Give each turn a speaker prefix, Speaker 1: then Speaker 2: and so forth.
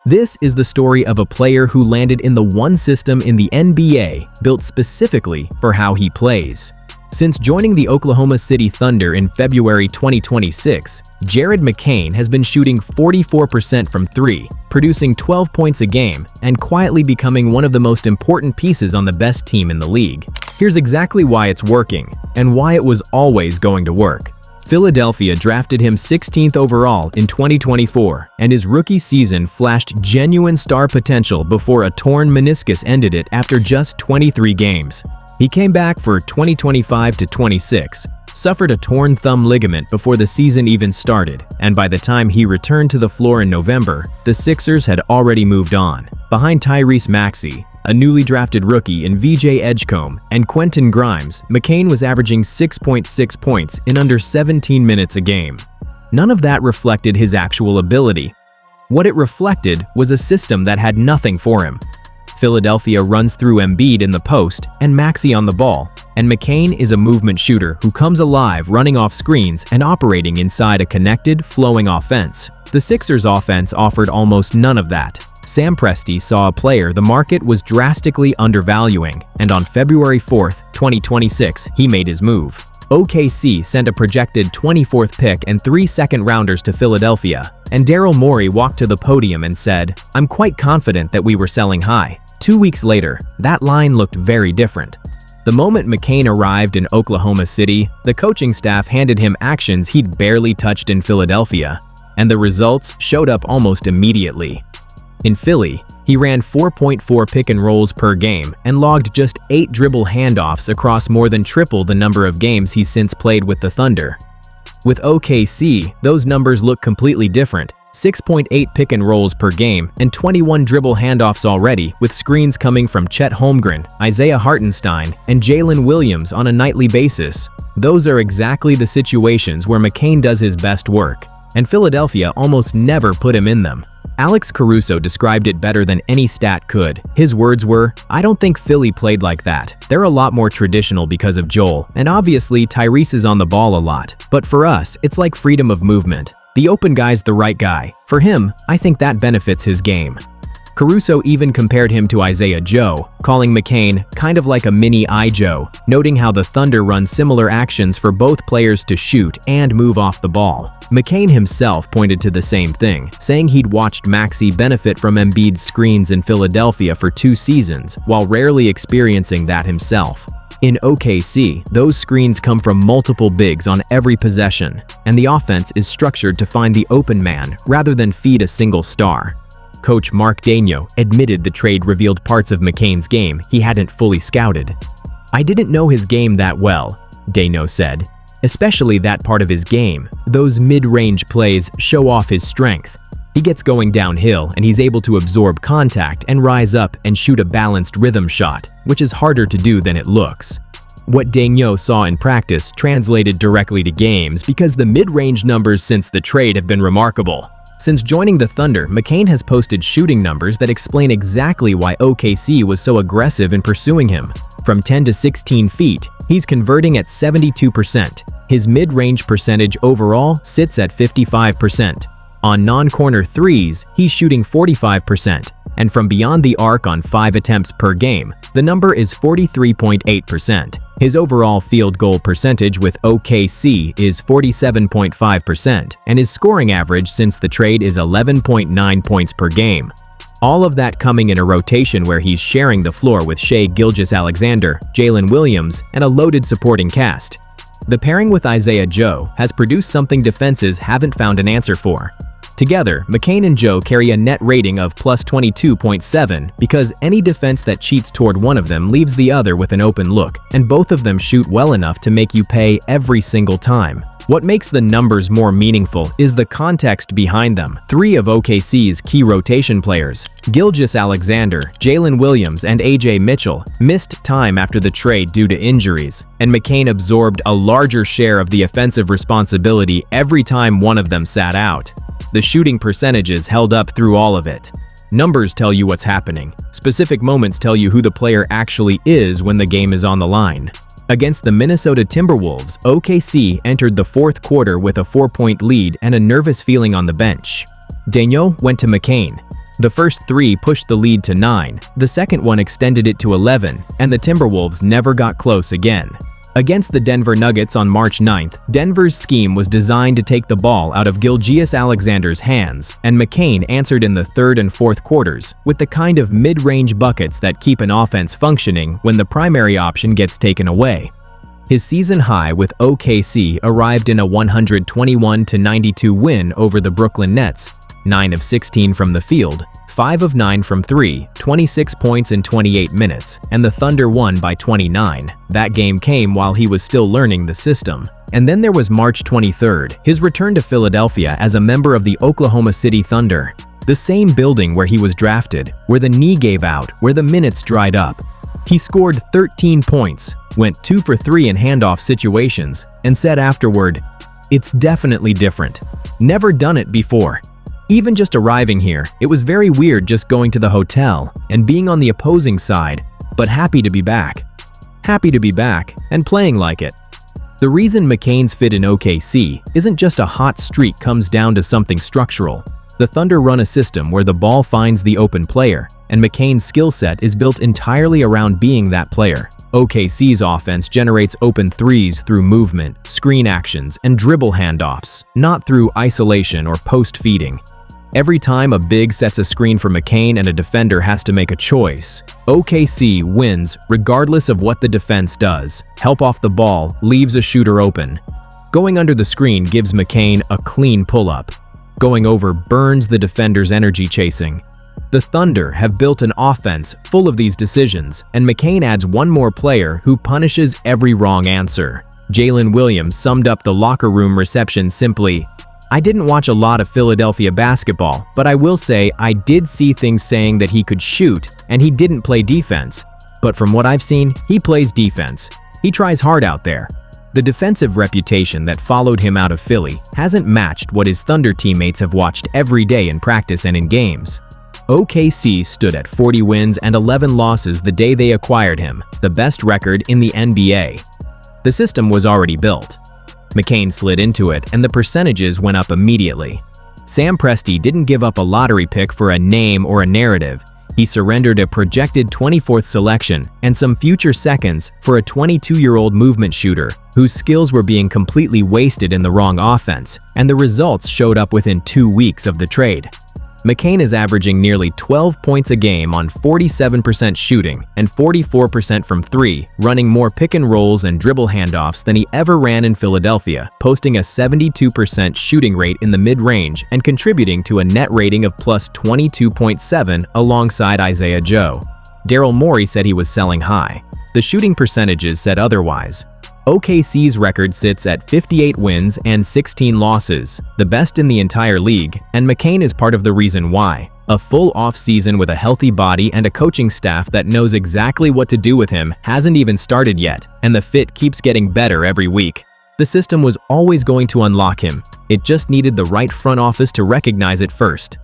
Speaker 1: This is the story of a player who landed in the one system in the NBA built specifically for how he plays. Since joining the Oklahoma City Thunder in February 2026, Jared McCAIN has been shooting 44% from three, producing 12 points a game, and quietly becoming one of the most important pieces on the best team in the league. Here's exactly why it's working, and why it was always going to work. Philadelphia drafted him 16th overall in 2024, and his rookie season flashed genuine star potential before a torn meniscus ended it after just 23 games. He came back for 2025-26, suffered a torn thumb ligament before the season even started, and by the time he returned to the floor in November, the Sixers had already moved on. Behind Tyrese Maxey, a newly drafted rookie in VJ Edgecombe, and Quentin Grimes, McCAIN was averaging 6.6 points in under 17 minutes a game. None of that reflected his actual ability. What it reflected was a system that had nothing for him. Philadelphia runs through Embiid in the post and Maxey on the ball, and McCAIN is a movement shooter who comes alive running off screens and operating inside a connected, flowing offense. The Sixers' offense offered almost none of that. Sam Presti saw a player the market was drastically undervaluing, and on February 4, 2026, he made his move. OKC sent a projected 24th pick and 3 second-rounders to Philadelphia, and Daryl Morey walked to the podium and said, "I'm quite confident that we were selling high." 2 weeks later, that line looked very different. The moment McCAIN arrived in Oklahoma City, the coaching staff handed him actions he'd barely touched in Philadelphia, and the results showed up almost immediately. In Philly, he ran 4.4 pick and rolls per game and logged just 8 dribble handoffs across more than triple the number of games he's since played with the Thunder. With OKC, those numbers look completely different. 6.8 pick and rolls per game and 21 dribble handoffs already, with screens coming from Chet Holmgren, Isaiah Hartenstein, and Jalen Williams on a nightly basis. Those are exactly the situations where McCAIN does his best work, and Philadelphia almost never put him in them. Alex Caruso described it better than any stat could. His words were, "I don't think Philly played like that. They're a lot more traditional because of Joel, and obviously Tyrese is on the ball a lot. But for us, it's like freedom of movement. The open guy's the right guy. For him, I think that benefits his game." Caruso even compared him to Isaiah Joe, calling McCAIN kind of like a mini I-Joe, noting how the Thunder run similar actions for both players to shoot and move off the ball. McCAIN himself pointed to the same thing, saying he'd watched Maxey benefit from Embiid's screens in Philadelphia for 2 seasons, while rarely experiencing that himself. In OKC, those screens come from multiple bigs on every possession, and the offense is structured to find the open man rather than feed a single star. Coach Mark Daigneault admitted the trade revealed parts of McCAIN's game he hadn't fully scouted. "I didn't know his game that well," Daigneault said. "Especially that part of his game. Those mid-range plays show off his strength. He gets going downhill and he's able to absorb contact and rise up and shoot a balanced rhythm shot, which is harder to do than it looks." What Daigneault saw in practice translated directly to games because the mid-range numbers since the trade have been remarkable. Since joining the Thunder, McCAIN has posted shooting numbers that explain exactly why OKC was so aggressive in pursuing him. From 10 to 16 feet, he's converting at 72%. His mid-range percentage overall sits at 55%. On non-corner threes, he's shooting 45%. And from beyond the arc on 5 attempts per game, the number is 43.8%. His overall field goal percentage with OKC is 47.5%, and his scoring average since the trade is 11.9 points per game. All of that coming in a rotation where he's sharing the floor with Shai Gilgeous-Alexander, Jalen Williams, and a loaded supporting cast. The pairing with Isaiah Joe has produced something defenses haven't found an answer for. Together, McCAIN and Joe carry a net rating of plus 22.7 because any defense that cheats toward one of them leaves the other with an open look, and both of them shoot well enough to make you pay every single time. What makes the numbers more meaningful is the context behind them. 3 of OKC's key rotation players, Gilgeous-Alexander, Jalen Williams, and AJ Mitchell, missed time after the trade due to injuries, and McCAIN absorbed a larger share of the offensive responsibility every time one of them sat out. The shooting percentages held up through all of it. Numbers tell you what's happening. Specific moments tell you who the player actually is when the game is on the line. Against the Minnesota Timberwolves, OKC entered the 4th quarter with a 4-point lead and a nervous feeling on the bench. Daigneault went to McCAIN. The first 3 pushed the lead to 9, the second one extended it to 11, and the Timberwolves never got close again. Against the Denver Nuggets on March 9th, Denver's scheme was designed to take the ball out of Gilgeous-Alexander's hands, and McCAIN answered in the third and fourth quarters with the kind of mid-range buckets that keep an offense functioning when the primary option gets taken away. His season high with OKC arrived in a 121-92 win over the Brooklyn Nets, 9 of 16 from the field, 5 of 9 from 3, 26 points in 28 minutes, and the Thunder won by 29. That game came while he was still learning the system. And then there was March 23rd, his return to Philadelphia as a member of the Oklahoma City Thunder. The same building where he was drafted, where the knee gave out, where the minutes dried up. He scored 13 points, went 2 for 3 in handoff situations, and said afterward, "It's definitely different. Never done it before." Even just arriving here, it was very weird just going to the hotel and being on the opposing side, but happy to be back. Happy to be back and playing like it. The reason McCAIN's fit in OKC isn't just a hot streak comes down to something structural. The Thunder run a system where the ball finds the open player, and McCAIN's skill set is built entirely around being that player. OKC's offense generates open threes through movement, screen actions, and dribble handoffs, not through isolation or post-feeding. Every time a big sets a screen for McCAIN and a defender has to make a choice, OKC wins regardless of what the defense does. Help off the ball leaves a shooter open. Going under the screen gives McCAIN a clean pull-up. Going over burns the defender's energy chasing. The Thunder have built an offense full of these decisions, and McCAIN adds one more player who punishes every wrong answer. Jalen Williams summed up the locker room reception simply, "I didn't watch a lot of Philadelphia basketball, but I will say I did see things saying that he could shoot and he didn't play defense. But from what I've seen, he plays defense. He tries hard out there." The defensive reputation that followed him out of Philly hasn't matched what his Thunder teammates have watched every day in practice and in games. OKC stood at 40 wins and 11 losses the day they acquired him, the best record in the NBA. The system was already built. McCAIN slid into it, and the percentages went up immediately. Sam Presti didn't give up a lottery pick for a name or a narrative. He surrendered a projected 24th selection and some future seconds for a 22-year-old movement shooter whose skills were being completely wasted in the wrong offense, and the results showed up within 2 weeks of the trade. McCAIN is averaging nearly 12 points a game on 47% shooting and 44% from 3, running more pick and rolls and dribble handoffs than he ever ran in Philadelphia, posting a 72% shooting rate in the mid-range and contributing to a net rating of plus 22.7 alongside Isaiah Joe. Daryl Morey said he was selling high. The shooting percentages said otherwise. OKC's record sits at 58 wins and 16 losses, the best in the entire league, and McCAIN is part of the reason why. A full off-season with a healthy body and a coaching staff that knows exactly what to do with him hasn't even started yet, and the fit keeps getting better every week. The system was always going to unlock him. It just needed the right front office to recognize it first.